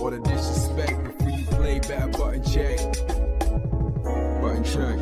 or the disrespect before you play back. Button check. Button check.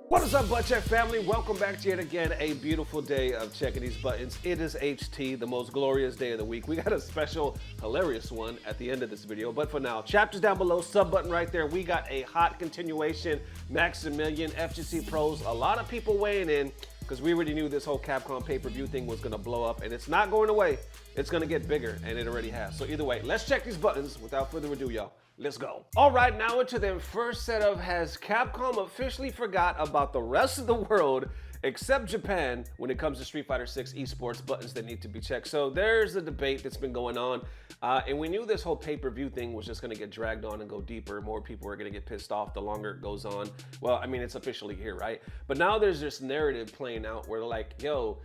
What is up, Butt Check family? Welcome back to yet again a beautiful day of checking these buttons. It is HT, the most glorious day of the week. We got a special, hilarious one at the end of this video, but for now, chapters down below, sub button right there. We got a hot continuation, Maximilian, FGC pros, a lot of people weighing in because we already knew this whole Capcom pay-per-view thing was gonna blow up, and it's not going away. It's gonna get bigger, and it already has. So either way, let's check these buttons. Without further ado, y'all. Let's go. All right, now into the first set of has Capcom officially forgot about the rest of the world except Japan when it comes to Street Fighter 6 esports buttons that need to be checked. So there's a debate that's been going on, and we knew this whole pay-per-view thing was just gonna get dragged on and go deeper. More people are gonna get pissed off the longer it goes on. Well, I mean, it's officially here, right? But now there's this narrative playing out where they're like, yo,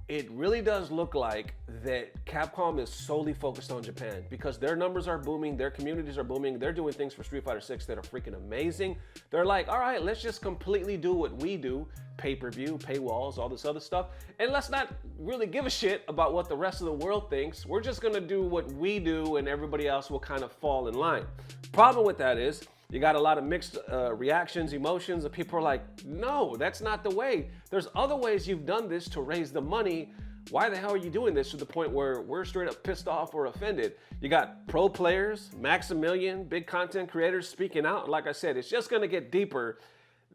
it really does look like that Capcom is solely focused on Japan because their numbers are booming, their communities are booming, they're doing things for Street Fighter 6 that are freaking amazing. They're like, all right, let's just completely do what we do, pay-per-view, paywalls, all this other stuff, and let's not really give a shit about what the rest of the world thinks. We're just gonna do what we do and everybody else will kind of fall in line. Problem with that is, you got a lot of mixed reactions, emotions, and people are like, no, that's not the way. There's other ways you've done this to raise the money. Why the hell are you doing this to the point where we're straight up pissed off or offended? You got pro players, Maximilian, big content creators speaking out. Like I said, it's just gonna get deeper.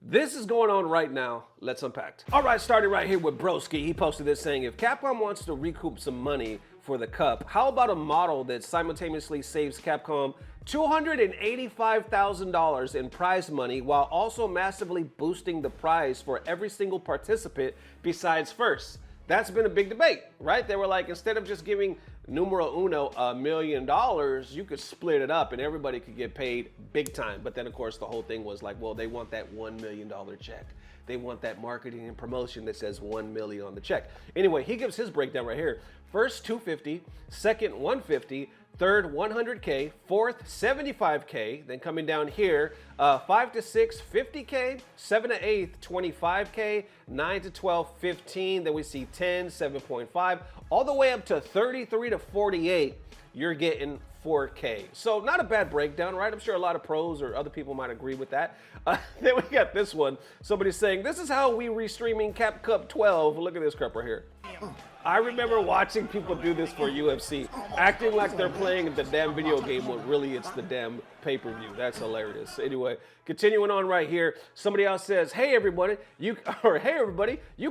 This is going on right now. Let's unpack. All right, starting right here with Broski. He posted this saying, if Capcom wants to recoup some money for the cup, how about a model that simultaneously saves Capcom $285,000 in prize money while also massively boosting the prize for every single participant besides first? That's been a big debate, right? They were like, instead of just giving numero uno $1 million, you could split it up and everybody could get paid big time. But then of course the whole thing was like, well, they want that $1 million check. They want that marketing and promotion that says 1 million on the check. Anyway, he gives his breakdown right here. First, 250, second, 150, third, 100K, fourth, 75K, then coming down here, 5 to 6, 50K, 7 to 8, 25K, 9 to 12, 15, then we see 10, 7.5, all the way up to 33 to 48, you're getting 4K. So not a bad breakdown, right? I'm sure a lot of pros or other people might agree with that. Then we got this one. Somebody's saying, this is how we restreaming Cap Cup 12. Look at this crap right here. I remember watching people do this for UFC, acting like they're playing the damn video game when really it's the damn pay-per-view. That's hilarious. Anyway, continuing on right here, somebody else says, hey everybody, you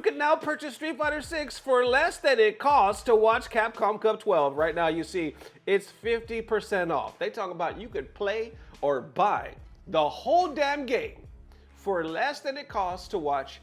can now purchase Street Fighter 6 for less than it costs to watch Capcom Cup 12. Right now you see it's 50% off. They talk about you could play or buy the whole damn game for less than it costs to watch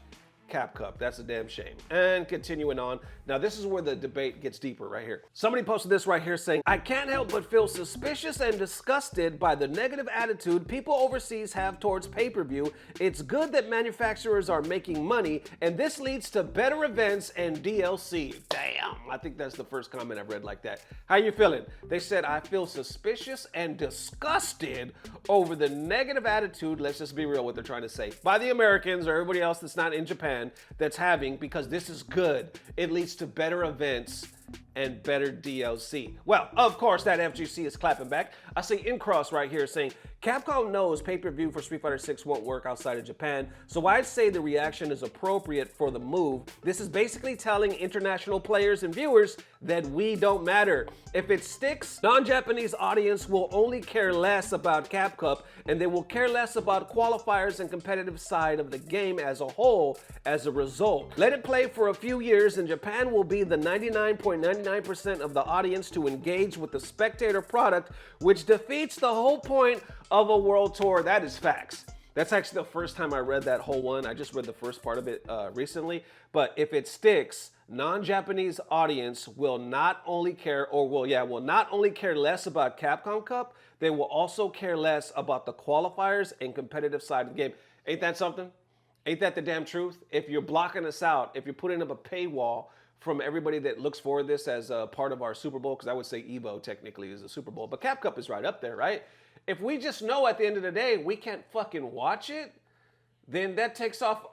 Cap Cup. That's a damn shame. And continuing on, now this is where the debate gets deeper right here. Somebody posted this right here saying, I can't help but feel suspicious and disgusted by the negative attitude people overseas have towards pay-per-view. It's good that manufacturers are making money and this leads to better events and DLC. Damn, I think that's the first comment I've read like that. How you feeling? They said, I feel suspicious and disgusted over the negative attitude, let's just be real what they're trying to say, by the Americans or everybody else that's not in Japan that's having, because this is good. It leads to better events and better DLC. Well, of course, that FGC is clapping back. I see Incross right here saying, Capcom knows pay-per-view for Street Fighter 6 won't work outside of Japan, so I'd say the reaction is appropriate for the move. This is basically telling international players and viewers that we don't matter. If it sticks, non-Japanese audience will only care less about Cap Cup, and they will care less about qualifiers and competitive side of the game as a whole as a result. Let it play for a few years, and Japan will be the 99.99% of the audience to engage with the spectator product, which defeats the whole point of a world tour. That is facts. That's actually the first time I read that whole one. I just read the first part of it recently. But if it sticks, non-Japanese audience will not only care, or will not only care less about Capcom Cup, they will also care less about the qualifiers and competitive side of the game. Ain't that something? Ain't that the damn truth? If you're blocking us out, if you're putting up a paywall from everybody that looks for this as a part of our Super Bowl, because I would say Evo technically is a Super Bowl, but Cap Cup is right up there, right? If we just know at the end of the day we can't fucking watch it, then that takes off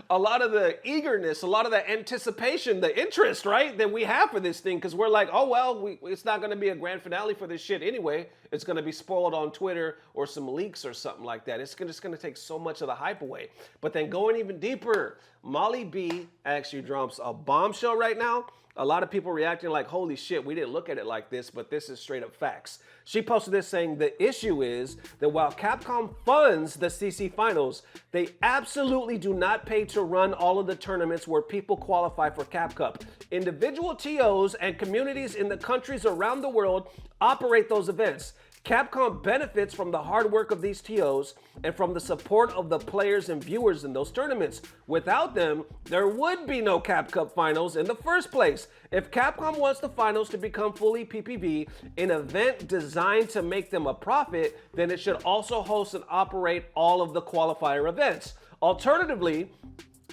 a lot of the eagerness, a lot of the anticipation, the interest, right, that we have for this thing. Because we're like, oh, well, it's not going to be a grand finale for this shit anyway. It's going to be spoiled on Twitter or some leaks or something like that. It's just going to take so much of the hype away. But then going even deeper, Molly B actually drops a bombshell right now. A lot of people reacting like, holy shit, we didn't look at it like this, but this is straight up facts. She posted this saying the issue is that while Capcom funds the CC finals, they absolutely do not pay to run all of the tournaments where people qualify for Cap Cup. Individual TOs and communities in the countries around the world operate those events. Capcom benefits from the hard work of these TOs and from the support of the players and viewers in those tournaments. Without them, there would be no Cap Cup finals in the first place. If Capcom wants the finals to become fully PPV, an event designed to make them a profit, then it should also host and operate all of the qualifier events. Alternatively,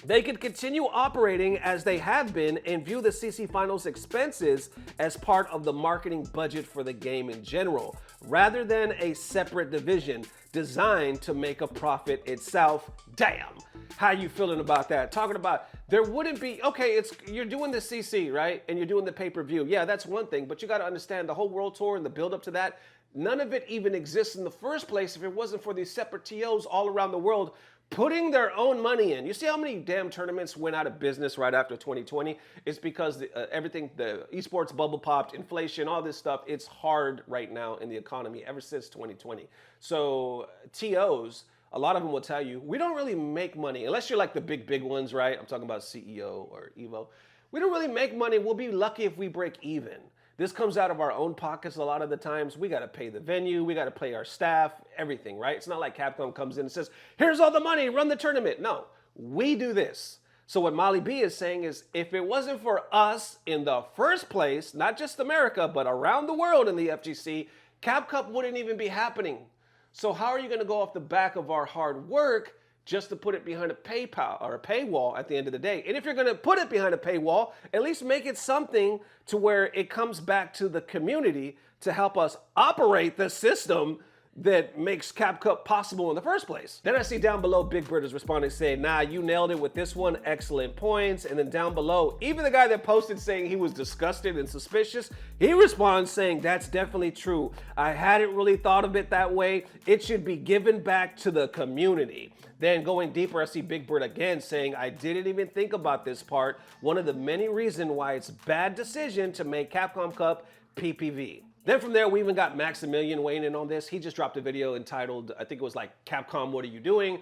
they could continue operating as they have been and view the CC Finals expenses as part of the marketing budget for the game in general, rather than a separate division designed to make a profit itself. Damn. How you feeling about that? Talking about there wouldn't be, okay, you're doing the CC, right? And you're doing the pay-per-view. Yeah, that's one thing, but you got to understand the whole world tour and the build up to that, none of it even exists in the first place if it wasn't for these separate TOs all around the world putting their own money in. You see how many damn tournaments went out of business right after 2020? It's because the esports bubble popped, inflation, all this stuff. It's hard right now in the economy ever since 2020. So TOs, a lot of them will tell you, we don't really make money unless you're like the big ones, right? I'm talking about CEO or Evo. We don't really make money. We'll be lucky if we break even. This comes out of our own pockets a lot of the times. We got to pay the venue. We got to pay our staff, everything, right? It's not like Capcom comes in and says, here's all the money, run the tournament. No, we do this. So what Molly B is saying is if it wasn't for us in the first place, not just America, but around the world in the FGC, Cap Cup wouldn't even be happening. So how are you going to go off the back of our hard work just to put it behind a PayPal or a paywall at the end of the day? And if you're going to put it behind a paywall, at least make it something to where it comes back to the community to help us operate the system that makes Cap Cup possible in the first place. Then I see down below Big Bird is responding saying, nah, you nailed it with this one, excellent points. And then down below, even the guy that posted saying he was disgusted and suspicious, he responds saying, that's definitely true. I hadn't really thought of it that way. It should be given back to the community. Then going deeper, I see Big Bird again saying, I didn't even think about this part. One of the many reasons why it's a bad decision to make Capcom Cup PPV. Then from there, we even got Maximilian weighing in on this. He just dropped a video entitled, I think it was like, Capcom, what are you doing?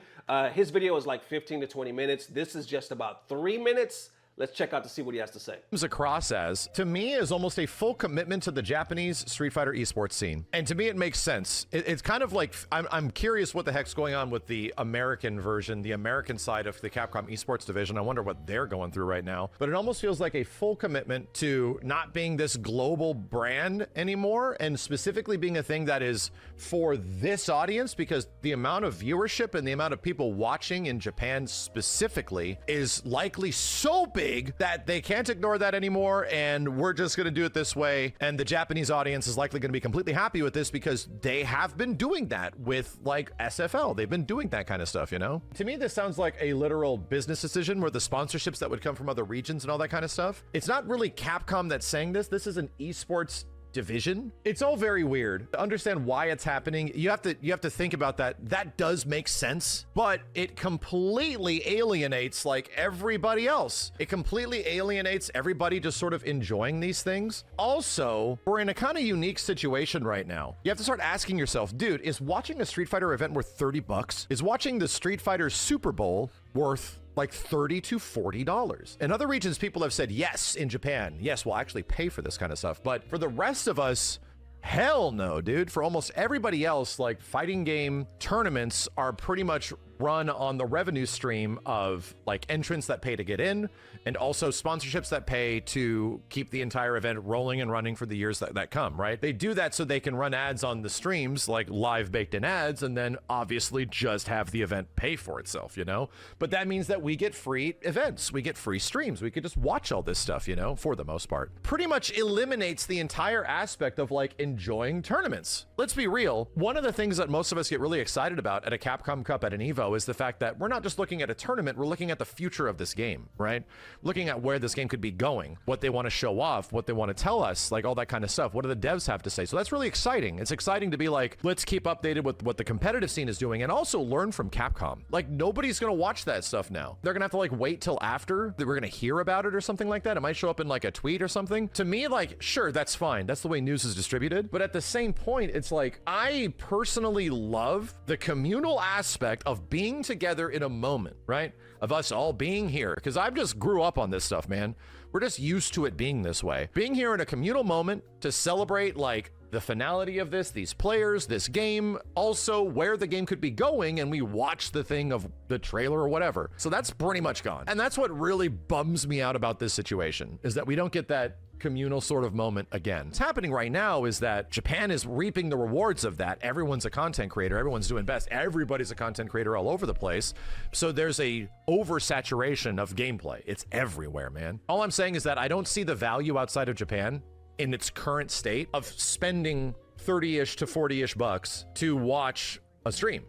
His video is like 15 to 20 minutes. This is just about 3 minutes. Let's check out to see what he has to say. Comes across as, to me, is almost a full commitment to the Japanese Street Fighter esports scene. And to me, it makes sense. It's kind of like, I'm curious what the heck's going on with the American version, the American side of the Capcom esports division. I wonder what they're going through right now. But it almost feels like a full commitment to not being this global brand anymore, and specifically being a thing that is for this audience, because the amount of viewership and the amount of people watching in Japan specifically is likely so big that they can't ignore that anymore, and we're just going to do it this way. And the Japanese audience is likely going to be completely happy with this because they have been doing that with like SFL. They've been doing that kind of stuff, you know? To me, this sounds like a literal business decision where the sponsorships that would come from other regions and all that kind of stuff. It's not really Capcom that's saying this. This is an esports division. It's all very weird. To understand why it's happening, you have to think about that. That does make sense, but it completely alienates like everybody else. It completely alienates everybody just sort of enjoying these things. Also, we're in a kind of unique situation right now. You have to start asking yourself, dude, is watching a Street Fighter event worth 30 bucks? Is watching the Street Fighter Super Bowl worth like $30 to $40? In other regions, people have said yes. In Japan, yes, we'll actually pay for this kind of stuff. But for the rest of us, hell no, dude. For almost everybody else, like fighting game tournaments are pretty much run on the revenue stream of like entrants that pay to get in, and also sponsorships that pay to keep the entire event rolling and running for the years that come, right? They do that so they can run ads on the streams, like live baked in ads, and then obviously just have the event pay for itself, you know? But that means that we get free events, we get free streams, we could just watch all this stuff, you know, for the most part. Pretty much eliminates the entire aspect of like enjoying tournaments. Let's be real. One of the things that most of us get really excited about at a Capcom Cup at an Evo though, is the fact that we're not just looking at a tournament, we're looking at the future of this game, right? Looking at where this game could be going, what they want to show off, what they want to tell us, like all that kind of stuff. What do the devs have to say? So that's really exciting. It's exciting to be like, let's keep updated with what the competitive scene is doing and also learn from Capcom. Like, nobody's going to watch that stuff now. They're going to have to like wait till after that we're going to hear about it or something like that. It might show up in like a tweet or something. To me, like, sure, that's fine. That's the way news is distributed. But at the same point, it's like, I personally love the communal aspect of being together in a moment, right? Of us all being here. Because I just grew up on this stuff, man. We're just used to it being this way. Being here in a communal moment to celebrate like the finality of this, these players, this game, also where the game could be going, and we watch the thing of the trailer or whatever. So that's pretty much gone. And that's what really bums me out about this situation, is that we don't get that communal sort of moment again. What's happening right now is that Japan is reaping the rewards of that. Everyone's a content creator. Everyone's doing best. Everybody's a content creator all over the place. So there's a oversaturation of gameplay. It's everywhere, man. All I'm saying is that I don't see the value outside of Japan in its current state of spending 30-ish to 40-ish bucks to watch a stream,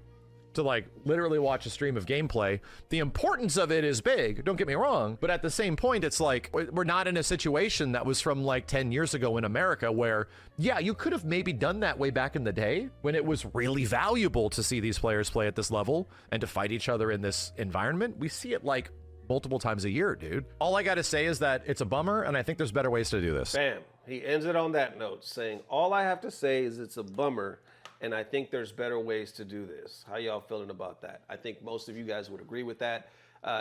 to like literally watch a stream of gameplay. The importance of it is big, don't get me wrong, but at the same point, it's like we're not in a situation that was from like 10 years ago in America where, yeah, you could have maybe done that way back in the day when it was really valuable to see these players play at this level and to fight each other in this environment. We see it like multiple times a year, dude. All I gotta say is that it's a bummer, and I think there's better ways to do this. Bam. He ends it on that note, saying, all I have to say is it's a bummer, and I think there's better ways to do this. How y'all feeling about that? I think most of you guys would agree with that.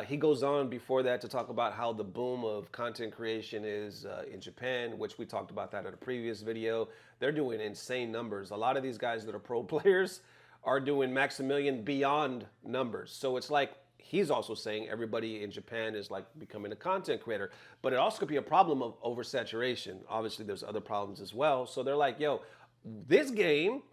He goes on before that to talk about how the boom of content creation is in Japan, which we talked about that in a previous video. They're doing insane numbers. A lot of these guys that are pro players are doing Maximilian beyond numbers. So it's like, he's also saying everybody in Japan is like becoming a content creator, but it also could be a problem of oversaturation. Obviously, there's other problems as well. So they're like, yo, this game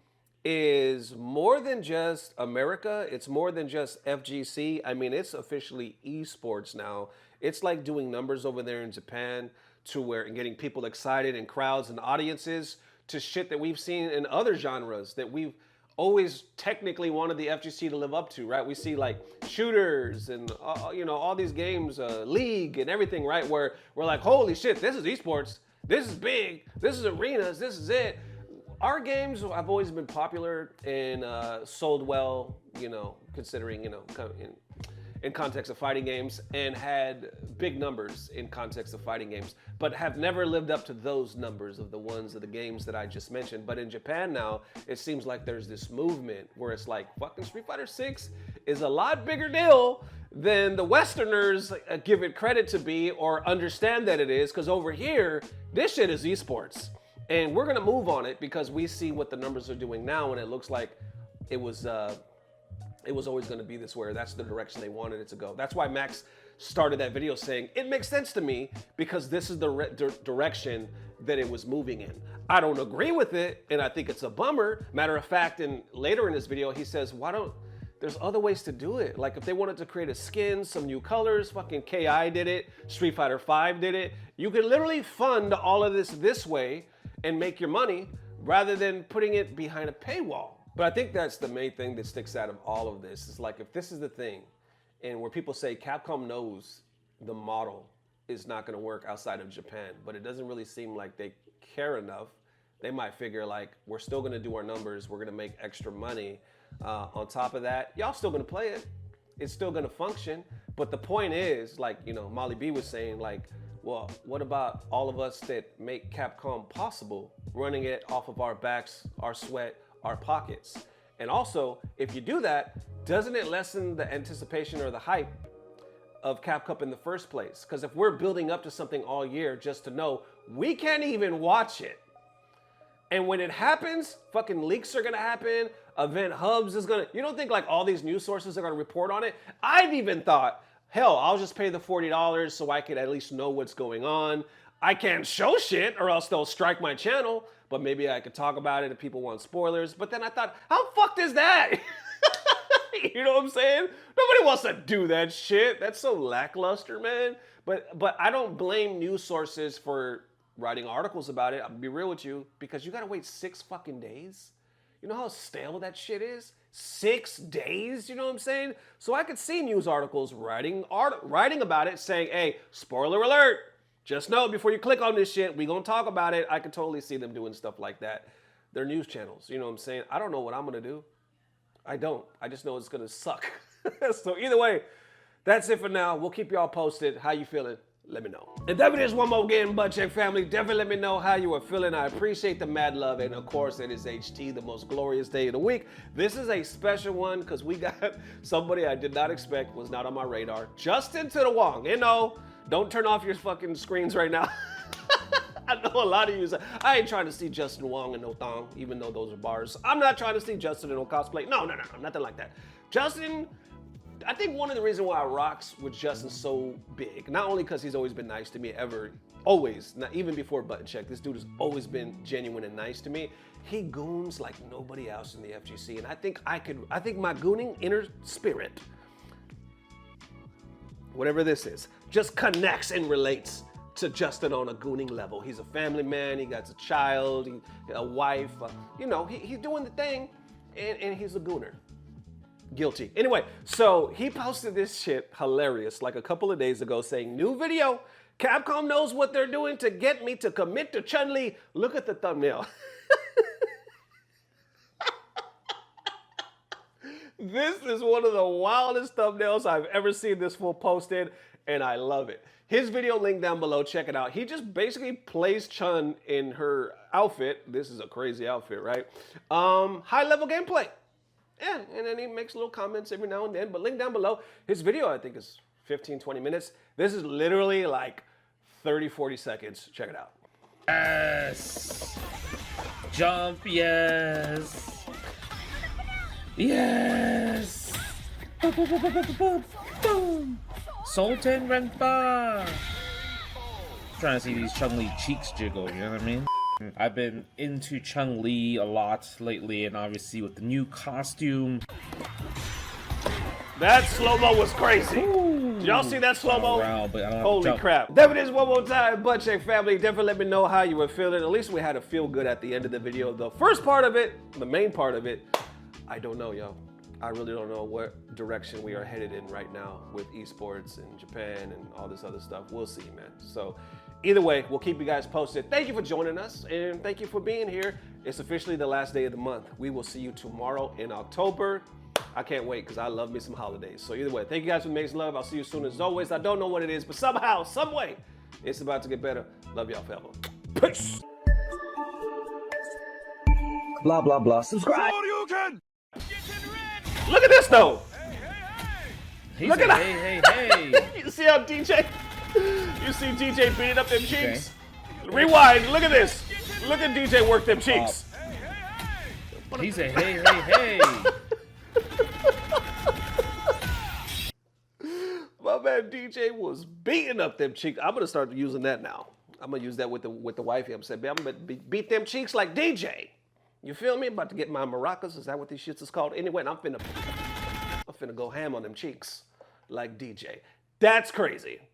is more than just America. It's more than just FGC. I mean, it's officially esports now. It's like doing numbers over there in Japan to where and getting people excited and crowds and audiences to shit that we've seen in other genres that we've always technically wanted the FGC to live up to, right? We see like shooters and you know, all these games, League and everything, right? Where we're like, holy shit, this is esports, this is big, this is arenas, this is it. Our games have always been popular and sold well, you know, considering, you know, in context of fighting games, and had big numbers in context of fighting games, but have never lived up to those numbers of the ones of the games that I just mentioned. But in Japan now, it seems like there's this movement where it's like fucking Street Fighter 6 is a lot bigger deal than the Westerners give it credit to be or understand that it is, because over here, this shit is esports. And we're gonna move on it because we see what the numbers are doing now, and it looks like it was always going to be this, where that's the direction they wanted it to go. That's why Max started that video saying, it makes sense to me because this is the direction that it was moving in. I don't agree with it, and I think it's a bummer. Matter of fact, and later in this video, he says, there's other ways to do it. Like if they wanted to create a skin, some new colors, fucking KI did it, Street Fighter 5 did it. You could literally fund all of this way and make your money rather than putting it behind a paywall. But I think that's the main thing that sticks out of all of this. Is like, if this is the thing, and where people say Capcom knows the model is not going to work outside of Japan, but it doesn't really seem like they care enough. They might figure like, we're still going to do our numbers. We're going to make extra money. On top of that, y'all still going to play it. It's still going to function. But the point is, like, you know, Molly B was saying, like, well, what about all of us that make Capcom possible, running it off of our backs, our sweat, our pockets? And also, if you do that, doesn't it lessen the anticipation or the hype of Capcom in the first place? Because if we're building up to something all year just to know we can't even watch it, and when it happens, fucking leaks are gonna happen, event hubs is gonna, you don't think like all these news sources are gonna report on it? I've even thought, hell, I'll just pay the $40 so I could at least know what's going on. I can't show shit or else they'll strike my channel, but maybe I could talk about it if people want spoilers. But then I thought, how fucked is that? You know what I'm saying? Nobody wants to do that shit. That's so lackluster, man. But I don't blame news sources for writing articles about it. I'll be real with you, because you gotta wait 6 fucking days. You know how stale that shit is? 6 days, you know what I'm saying? So I could see news articles writing about it saying, hey, spoiler alert, just know before you click on this shit, we gonna talk about it. I could totally see them doing stuff like that. They're news channels, you know what I'm saying? I don't know what I'm gonna do. I don't. I just know it's gonna suck. So either way, that's it for now. We'll keep y'all posted. How you feeling? Let me know. And that is one more again, Butt Check family. Definitely let me know how you are feeling. I appreciate the mad love. And of course, it is HT, the most glorious day of the week. This is a special one because we got somebody I did not expect, was not on my radar. Justin to the Wong. And no, don't turn off your fucking screens right now. I know a lot of you, I ain't trying to see Justin Wong and no thong, even though those are bars. I'm not trying to see Justin in no cosplay. No, nothing like that. Justin, I think one of the reasons why I rocks with Justin so big, not only because he's always been nice to me always, not even before Button Check, this dude has always been genuine and nice to me. He goons like nobody else in the FGC, and I think my gooning inner spirit, whatever this is, just connects and relates to Justin on a gooning level. He's a family man, he got a child, a wife, you know, he's doing the thing, and he's a gooner. Guilty. Anyway, so he posted this shit, hilarious, like a couple of days ago saying, new video, Capcom knows what they're doing to get me to commit to Chun-Li. Look at the thumbnail. This is one of the wildest thumbnails I've ever seen this fool posted, and I love it. His video link down below, check it out. He just basically plays Chun in her outfit. This is a crazy outfit, right? High level gameplay. Yeah, and then he makes little comments every now and then, but link down below. His video, I think, is 15, 20 minutes. This is literally like 30, 40 seconds. Check it out. Yes. Jump, yes. Yes. Boom, boom, boom, boom, boom, boom, boom. Sultan Renpa. Trying to see these Chun-Li cheeks jiggle, you know what I mean? I've been into Chun-Li a lot lately, and obviously with the new costume. That slow-mo was crazy. Did y'all see that slow-mo? Holy crap. That is one more time, Butt Check family. Definitely let me know how you were feeling. At least we had a feel good at the end of the video. The first part of it, the main part of it, I don't know, yo. I really don't know what direction we are headed in right now with esports in Japan and all this other stuff. We'll see, man. So either way, we'll keep you guys posted. Thank you for joining us, and thank you for being here. It's officially the last day of the month. We will see you tomorrow in October. I can't wait because I love me some holidays. So either way, thank you guys for making love. I'll see you soon as always. I don't know what it is, but somehow, some way, it's about to get better. Love y'all forever. Peace. Blah, blah, blah. Subscribe. Look at this though. Look at that. Hey. You see how DJ? You see DJ beating up them cheeks? Okay. Rewind. Look at this. Look at DJ work them cheeks. He said, hey. My man DJ was beating up them cheeks. I'm gonna start using that now. I'm gonna use that with the wifey. I'm saying, I'm gonna beat them cheeks like DJ. You feel me? About to get my maracas. Is that what these shits is called? Anyway, I'm finna go ham on them cheeks like DJ. That's crazy.